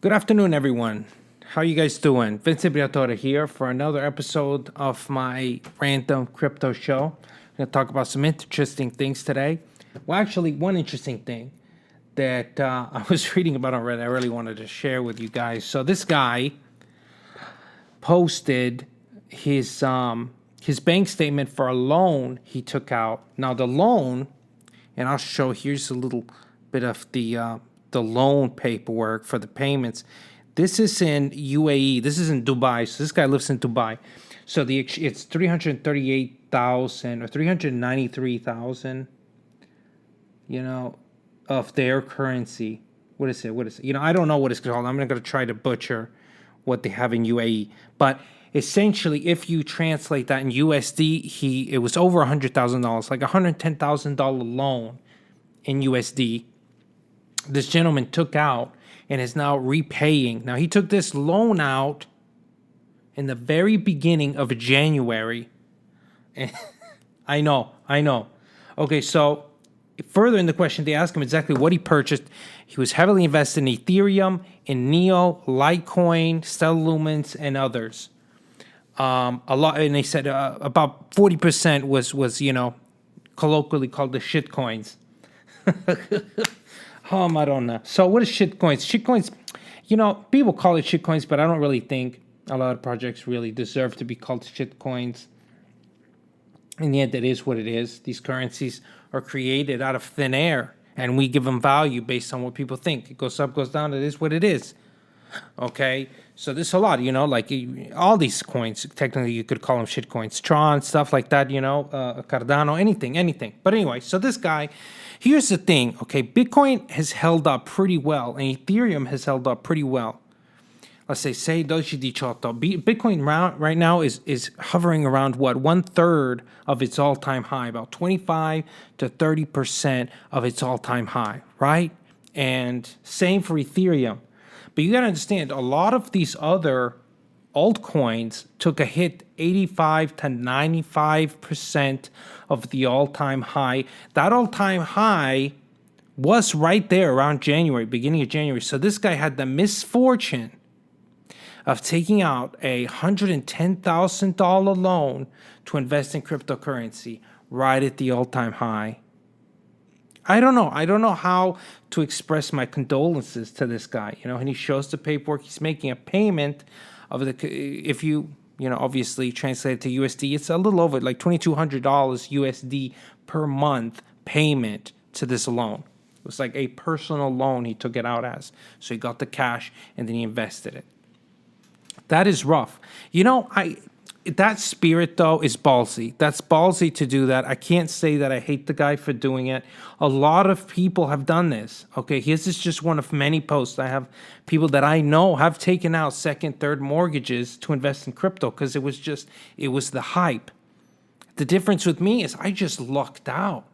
Good afternoon, everyone. How you guys doing? Vincent Briatore here for another episode of my random crypto show. I'm going to talk about some interesting things today. Well, actually, one interesting thing that I was reading about on Reddit, I really wanted to share with you guys. So this guy posted his bank statement for a loan he took out. Now the loan, and I'll show. Here's a little bit of the loan paperwork for the payments. This is in UAE. This is in Dubai. So this guy lives in Dubai. So it's 338,000 or 393,000. Of their currency. What is it? I don't know what it's called. I'm not going to try to butcher what they have in UAE. But essentially, if you translate that in USD, it was over $100,000, like $110,000 loan in USD. This gentleman took out and is now repaying. Now, he took this loan out in the very beginning of January. I know. Okay, so further in the question, they asked him exactly what he purchased. He was heavily invested in Ethereum, in Neo, Litecoin, Stellar Lumens, and others. A lot, and they said about 40% was colloquially called the shit coins. I don't know. So what is shit coins? Shit coins, people call it shit coins, but I don't really think a lot of projects really deserve to be called shit coins. In the end, it is what it is. These currencies are created out of thin air, and we give them value based on what people think. It goes up, goes down. It is what it is. Okay? So there's a lot, like all these coins, technically you could call them shit coins. Tron, stuff like that, Cardano, anything. But anyway, so this guy, here's the thing, okay? Bitcoin has held up pretty well, and Ethereum has held up pretty well. Let's say 12 Bitcoin right now is hovering around what? 1/3 of its all-time high, about 25 to 30% of its all-time high, right? And same for Ethereum. But you got to understand, a lot of these other altcoins took a hit 85 to 95% of the all-time high. That all-time high was right there around January, beginning of January. So this guy had the misfortune of taking out a $110,000 loan to invest in cryptocurrency right at the all-time high. I don't know how to express my condolences to this guy, and he shows the paperwork. He's making a payment of if you obviously translate it to USD, it's a little over like $2,200 USD per month payment to this loan. It was like a personal loan he took it out as. So he got the cash and then he invested it. That is rough. That spirit, though, is ballsy. That's ballsy to do that. I can't say that I hate the guy for doing it. A lot of people have done this. Okay, this is just one of many posts. I have people that I know have taken out second, third mortgages to invest in crypto because it was the hype. The difference with me is I just lucked out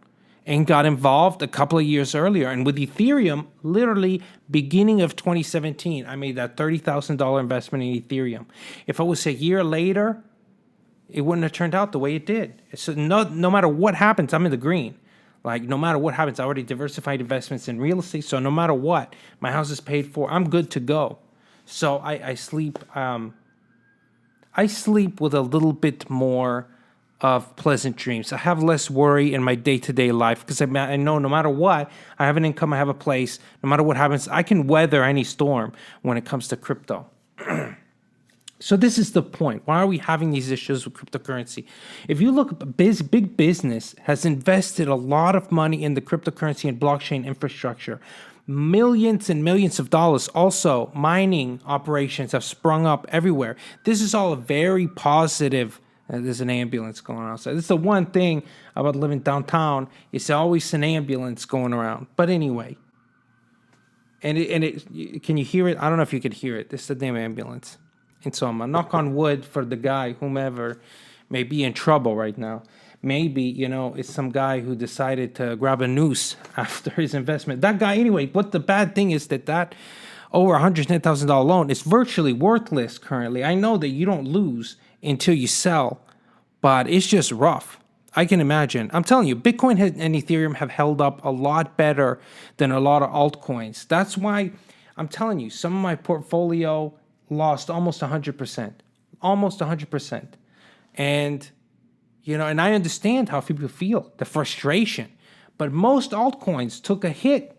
and got involved a couple of years earlier. And with Ethereum, literally beginning of 2017, I made that $30,000 investment in Ethereum. If it was a year later, it wouldn't have turned out the way it did. So no matter what happens, I'm in the green. Like, no matter what happens, I already diversified investments in real estate. So no matter what, my house is paid for. I'm good to go. So I sleep with a little bit more of pleasant dreams. I have less worry in my day-to-day life because I know no matter what, I have an income, I have a place. No matter what happens, I can weather any storm when it comes to crypto. So this is the point. Why are we having these issues with cryptocurrency? If you look, big business has invested a lot of money in the cryptocurrency and blockchain infrastructure. Millions and millions of dollars. Also, mining operations have sprung up everywhere. This is all a very positive. There's an ambulance going on outside. This is the one thing about living downtown. It's always an ambulance going around. But anyway. And can you hear it? I don't know if you could hear it. This is the damn ambulance. And so I'm a knock on wood for the guy, whomever may be in trouble right now. Maybe, it's some guy who decided to grab a noose after his investment. That guy, anyway, what the bad thing is that over $110,000 loan is virtually worthless currently. I know that you don't lose until you sell, but it's just rough. I can imagine. I'm telling you, Bitcoin and Ethereum have held up a lot better than a lot of altcoins. That's why I'm telling you, some of my portfolio lost almost 100%. Almost 100%. And, and I understand how people feel, the frustration. But most altcoins took a hit.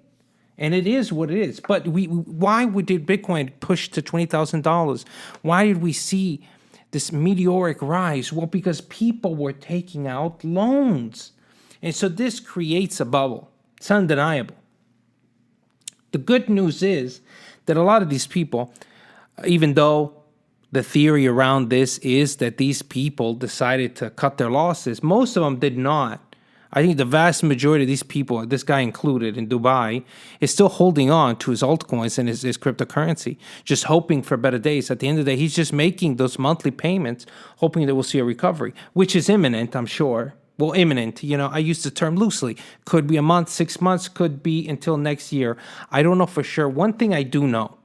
And it is what it is. But why did Bitcoin push to $20,000? Why did we see this meteoric rise? Well, because people were taking out loans. And so this creates a bubble. It's undeniable. The good news is that a lot of these people, even though the theory around this is that these people decided to cut their losses, most of them did not. I think the vast majority of these people, this guy included in Dubai, is still holding on to his altcoins and his cryptocurrency, just hoping for better days. At the end of the day, he's just making those monthly payments, hoping that we'll see a recovery, which is imminent, I'm sure. Well, imminent, I use the term loosely. Could be a month, 6 months, could be until next year. I don't know for sure. One thing I do know,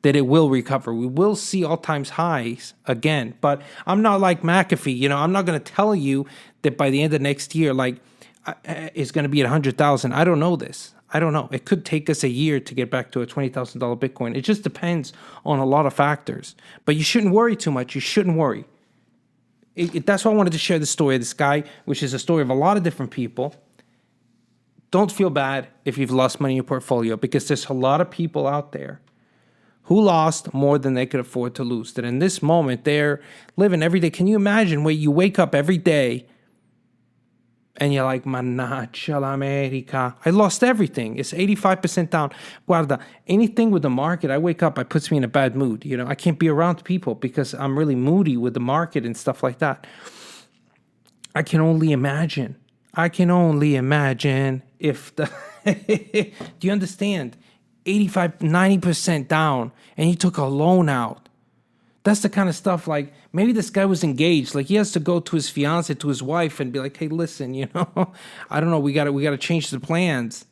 that it will recover. We will see all-time highs again. But I'm not like McAfee. I'm not going to tell you that by the end of next year, it's going to be at 100,000. I don't know this. I don't know. It could take us a year to get back to a $20,000 Bitcoin. It just depends on a lot of factors. But you shouldn't worry too much. You shouldn't worry. That's why I wanted to share the story of this guy, which is a story of a lot of different people. Don't feel bad if you've lost money in your portfolio, because there's a lot of people out there who lost more than they could afford to lose. That in this moment, they're living every day. Can you imagine where you wake up every day and you're like, Mannaggia l'America. I lost everything. It's 85% down. Guarda, anything with the market, I wake up, it puts me in a bad mood. I can't be around people because I'm really moody with the market and stuff like that. I can only imagine if the... Do you understand? 85, 90% down, and he took a loan out. That's the kind of stuff, like, maybe this guy was engaged. Like, he has to go to his fiance, to his wife, and be like, hey, listen, I don't know, we gotta change the plans.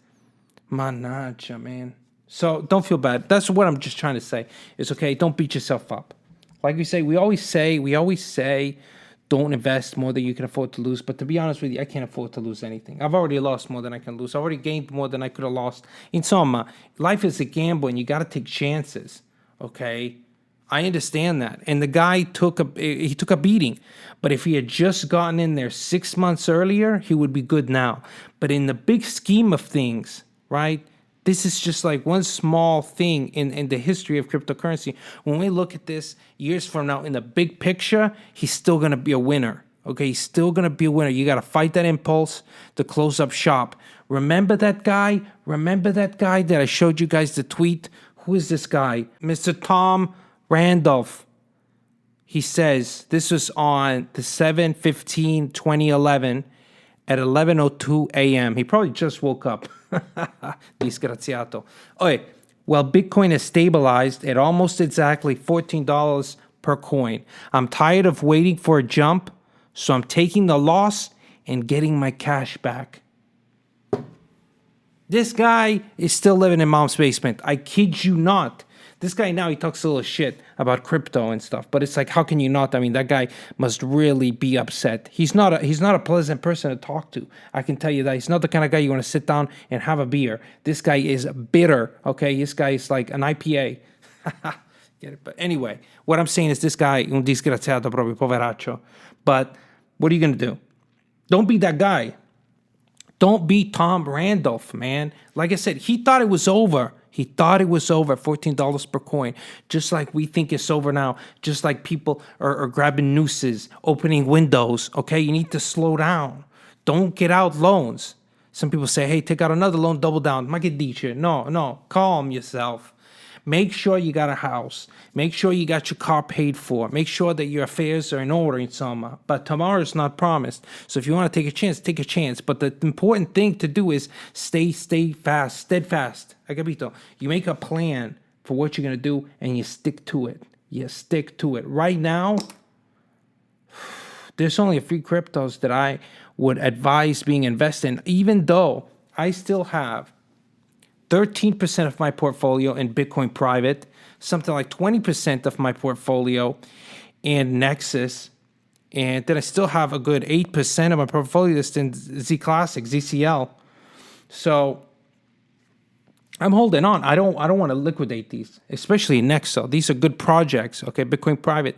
Mannaggia, man. So don't feel bad. That's what I'm just trying to say. It's okay, don't beat yourself up. Like we always say, don't invest more than you can afford to lose. But to be honest with you, I can't afford to lose anything. I've already lost more than I can lose. I've already gained more than I could have lost. Insomma, life is a gamble and you got to take chances, okay? I understand that. And the guy took a beating. But if he had just gotten in there 6 months earlier, he would be good now. But in the big scheme of things, right? This is just like one small thing in the history of cryptocurrency. When we look at this years from now, in the big picture, he's still going to be a winner. Okay, he's still going to be a winner. You got to fight that impulse to close up shop. Remember that guy? Remember that guy that I showed you guys the tweet? Who is this guy? Mr. Tom Randolph. He says, this was on the 7/15/2011 at 11:02 a.m. He probably just woke up. Disgraziato. Okay, well, Bitcoin has stabilized at almost exactly $14 per coin. I'm tired of waiting for a jump, so I'm taking the loss and getting my cash back. This guy is still living in mom's basement. I kid you not. This guy now, he talks a little shit about crypto and stuff, but it's like, how can you not? I mean, that guy must really be upset. He's not a pleasant person to talk to. I can tell you that. He's not the kind of guy you want to sit down and have a beer. This guy is bitter, okay? This guy is like an IPA. Get it? But anyway, what I'm saying is this guy, un disgraziato proprio, poveraccio. But what are you going to do? Don't be that guy. Don't be Tom Randolph, man. Like I said, he thought it was over. He thought it was over at $14 per coin, just like we think it's over now, just like people are grabbing nooses, opening windows, okay? You need to slow down. Don't get out loans. Some people say, hey, take out another loan, double down. Ma che dice? No, calm yourself. Make sure you got a house. Make sure you got your car paid for. Make sure that your affairs are in order, insomma. But tomorrow is not promised. So if you want to take a chance, take a chance. But the important thing to do is stay fast, steadfast. Hai capito? You make a plan for what you're going to do and you stick to it. You stick to it. Right now, there's only a few cryptos that I would advise being invested in, even though I still have 13% of my portfolio in Bitcoin private, something like 20% of my portfolio in Nexus, and then I still have a good 8% of my portfolio that's in Z Classic, ZCL. So I'm holding on. I don't want to liquidate these, especially Nexo. These are good projects. Okay, Bitcoin Private.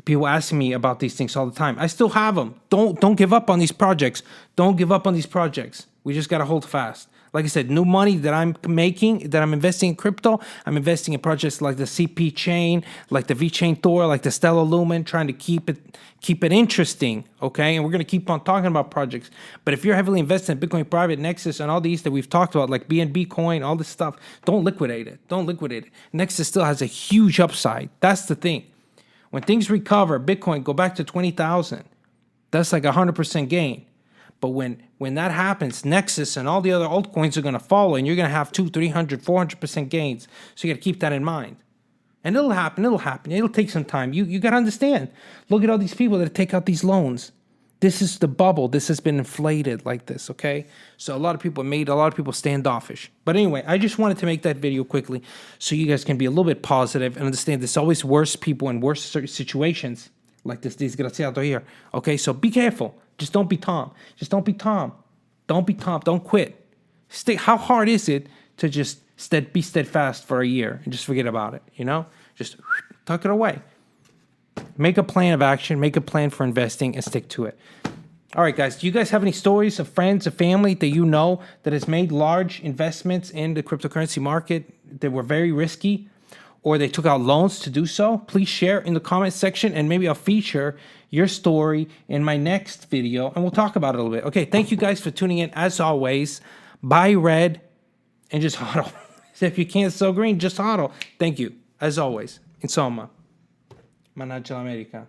People asking me about these things all the time. I still have them. Don't give up on these projects. Don't give up on these projects. We just got to hold fast. Like I said, new money that I'm making, that I'm investing in crypto, I'm investing in projects like the CP chain, like the VeChain Thor, like the Stellar Lumen, trying to keep it interesting, okay? And we're going to keep on talking about projects. But if you're heavily invested in Bitcoin Private, Nexus, and all these that we've talked about, like BNB Coin, all this stuff, don't liquidate it. Don't liquidate it. Nexus still has a huge upside. That's the thing. When things recover, Bitcoin go back to 20,000. That's like 100% gain. But when that happens, Nexus and all the other altcoins are going to follow, and you're going to have 200, 300, 400% gains. So you got to keep that in mind. And it'll happen. It'll happen. It'll take some time. You got to understand. Look at all these people that take out these loans. This is the bubble. This has been inflated like this, okay? So a lot of people standoffish. But anyway, I just wanted to make that video quickly so you guys can be a little bit positive and understand there's always worse people in worse situations like this desgraciado here. Okay, so be careful. Just don't be Tom. Just don't be Tom. Don't be Tom. Don't quit. How hard is it to just be steadfast for a year and just forget about it, you know? Just tuck it away. Make a plan of action. Make a plan for investing and stick to it. All right, guys. Do you guys have any stories of friends or family that you know that has made large investments in the cryptocurrency market that were very risky, or they took out loans to do so? Please share in the comment section, and maybe I'll feature your story in my next video, and we'll talk about it a little bit. Okay, thank you guys for tuning in. As always, buy red and just hodl. If you can't sell green, just hodl. Thank you. As always, insomma. Managgia l'America.